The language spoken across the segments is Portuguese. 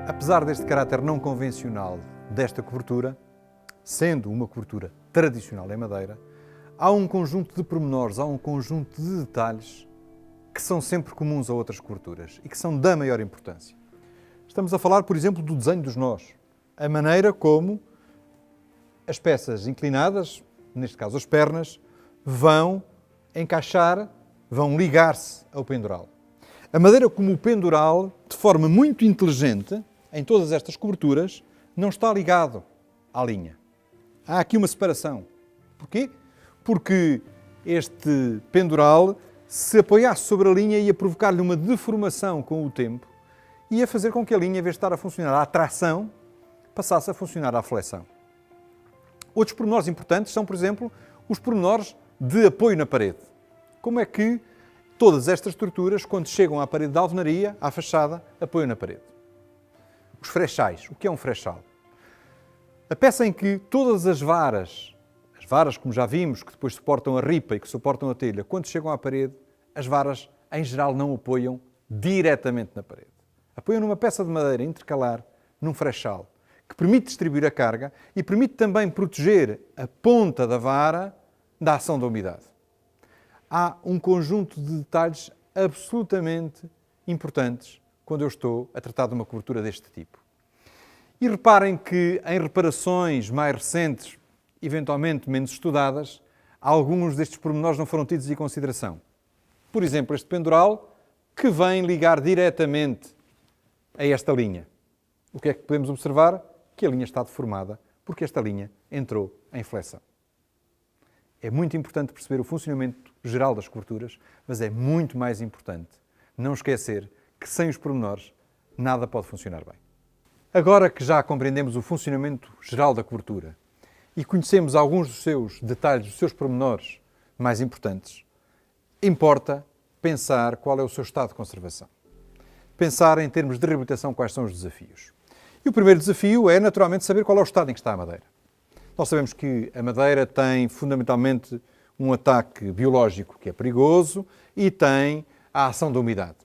Apesar deste caráter não convencional desta cobertura, sendo uma cobertura tradicional em madeira, há um conjunto de pormenores, há um conjunto de detalhes que são sempre comuns a outras coberturas e que são da maior importância. Estamos a falar, por exemplo, do desenho dos nós, a maneira como as peças inclinadas, neste caso as pernas, vão encaixar, vão ligar-se ao pendural. A maneira como o pendural, de forma muito inteligente, em todas estas coberturas, não está ligado à linha. Há aqui uma separação. Porquê? Porque este pendural, se apoiasse sobre a linha, ia provocar-lhe uma deformação com o tempo e ia fazer com que a linha, em vez de estar a funcionar à tração, passasse a funcionar à flexão. Outros pormenores importantes são, por exemplo, os pormenores de apoio na parede. Como é que todas estas estruturas, quando chegam à parede de alvenaria, à fachada, apoiam na parede? Os frechais. O que é um frechal? A peça em que todas as varas, como já vimos, que depois suportam a ripa e que suportam a telha, quando chegam à parede, as varas, em geral, não apoiam diretamente na parede. Apoiam numa peça de madeira intercalar, num frechal, que permite distribuir a carga e permite também proteger a ponta da vara da ação da umidade. Há um conjunto de detalhes absolutamente importantes quando eu estou a tratar de uma cobertura deste tipo. E reparem que em reparações mais recentes, eventualmente menos estudadas, alguns destes pormenores não foram tidos em consideração. Por exemplo, este pendural que vem ligar diretamente a esta linha. O que é que podemos observar? Que a linha está deformada porque esta linha entrou em flexão. É muito importante perceber o funcionamento geral das coberturas, mas é muito mais importante não esquecer que sem os pormenores nada pode funcionar bem. Agora que já compreendemos o funcionamento geral da cobertura e conhecemos alguns dos seus detalhes, dos seus pormenores mais importantes, importa pensar qual é o seu estado de conservação. Pensar em termos de reabilitação quais são os desafios. E o primeiro desafio é, naturalmente, saber qual é o estado em que está a madeira. Nós sabemos que a madeira tem, fundamentalmente, um ataque biológico que é perigoso e tem a ação da umidade.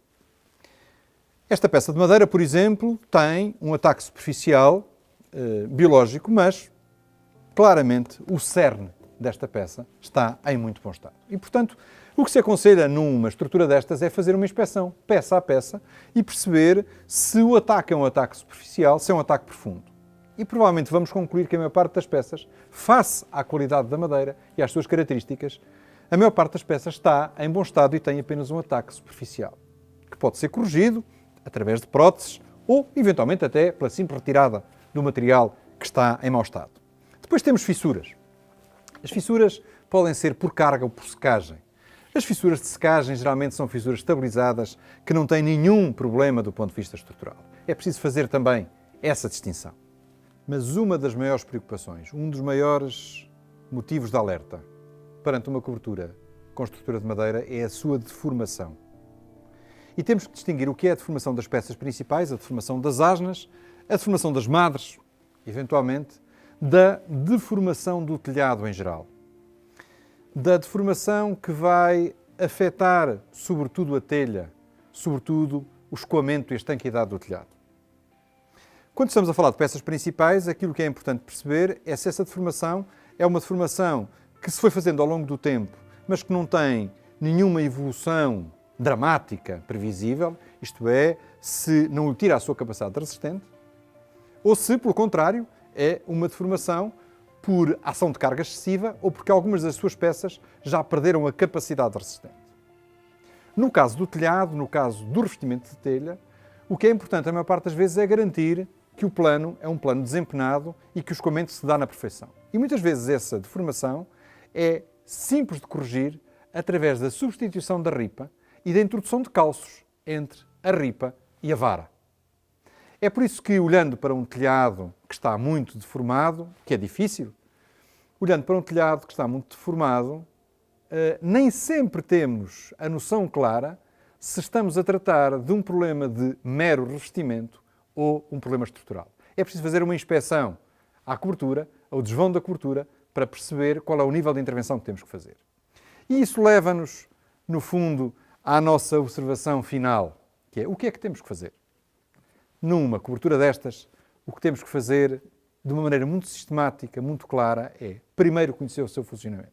Esta peça de madeira, por exemplo, tem um ataque superficial biológico, mas, claramente, o cerne desta peça está em muito bom estado. E, portanto, o que se aconselha numa estrutura destas é fazer uma inspeção, peça a peça, e perceber se o ataque é um ataque superficial, se é um ataque profundo. E provavelmente vamos concluir que a maior parte das peças, face à qualidade da madeira e às suas características, a maior parte das peças está em bom estado e tem apenas um ataque superficial, que pode ser corrigido através de próteses ou, eventualmente, até pela simples retirada do material que está em mau estado. Depois temos fissuras. As fissuras podem ser por carga ou por secagem. As fissuras de secagem geralmente são fissuras estabilizadas que não têm nenhum problema do ponto de vista estrutural. É preciso fazer também essa distinção. Mas uma das maiores preocupações, um dos maiores motivos de alerta perante uma cobertura com estrutura de madeira é a sua deformação. E temos que distinguir o que é a deformação das peças principais, a deformação das asnas, a deformação das madres, eventualmente, da deformação do telhado em geral. Da deformação que vai afetar, sobretudo, a telha, sobretudo o escoamento e a estanqueidade do telhado. Quando estamos a falar de peças principais, aquilo que é importante perceber é se essa deformação é uma deformação que se foi fazendo ao longo do tempo, mas que não tem nenhuma evolução dramática previsível, isto é, se não lhe tira a sua capacidade resistente, ou se, pelo contrário, é uma deformação por ação de carga excessiva ou porque algumas das suas peças já perderam a capacidade resistente. No caso do telhado, no caso do revestimento de telha, o que é importante a maior parte das vezes é garantir que o plano é um plano desempenado e que o escoamento se dá na perfeição. E muitas vezes essa deformação é simples de corrigir através da substituição da ripa e da introdução de calços entre a ripa e a vara. É por isso que, olhando para um telhado que está muito deformado, que é difícil, olhando para um telhado que está muito deformado, nem sempre temos a noção clara se estamos a tratar de um problema de mero revestimento ou um problema estrutural. É preciso fazer uma inspeção à cobertura, ao desvão da cobertura, para perceber qual é o nível de intervenção que temos que fazer. E isso leva-nos, no fundo, à nossa observação final, que é o que é que temos que fazer? numa cobertura destas, o que temos que fazer de uma maneira muito sistemática, muito clara, é primeiro conhecer o seu funcionamento.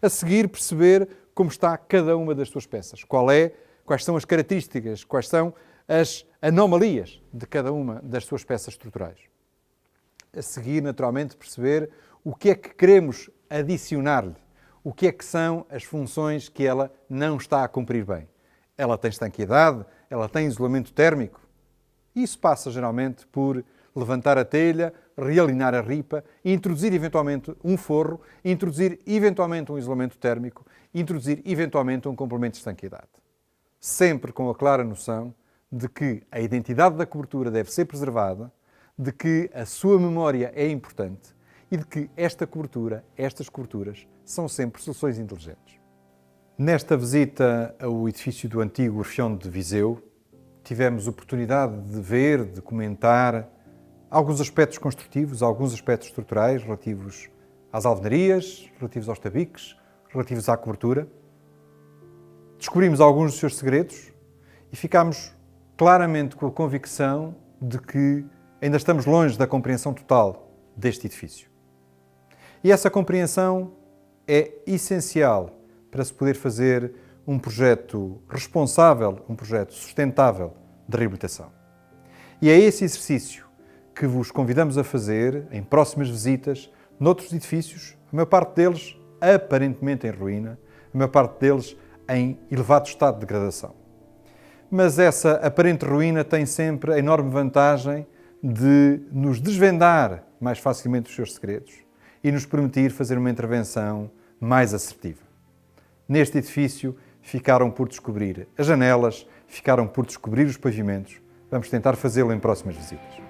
A seguir, perceber como está cada uma das suas peças. Quais são as características, quais são as anomalias de cada uma das suas peças estruturais. A seguir, naturalmente, perceber o que é que queremos adicionar-lhe, o que é que são as funções que ela não está a cumprir bem. Ela tem estanqueidade, ela tem isolamento térmico. Isso passa geralmente por levantar a telha, realinhar a ripa, introduzir eventualmente um forro, introduzir eventualmente um isolamento térmico, introduzir eventualmente um complemento de estanqueidade. Sempre com a clara noção de que a identidade da cobertura deve ser preservada, de que a sua memória é importante e de que estas coberturas, são sempre soluções inteligentes. Nesta visita ao edifício do antigo Orfeão de Viseu, tivemos oportunidade de ver, de comentar alguns aspectos construtivos, alguns aspectos estruturais relativos às alvenarias, relativos aos tabiques, relativos à cobertura. Descobrimos alguns dos seus segredos e ficámos claramente com a convicção de que ainda estamos longe da compreensão total deste edifício. E essa compreensão é essencial para se poder fazer um projeto responsável, um projeto sustentável de reabilitação. E é esse exercício que vos convidamos a fazer em próximas visitas noutros edifícios, a maior parte deles aparentemente em ruína, a maior parte deles em elevado estado de degradação. Mas essa aparente ruína tem sempre a enorme vantagem de nos desvendar mais facilmente os seus segredos e nos permitir fazer uma intervenção mais assertiva. Neste edifício ficaram por descobrir as janelas, ficaram por descobrir os pavimentos. Vamos tentar fazê-lo em próximas visitas.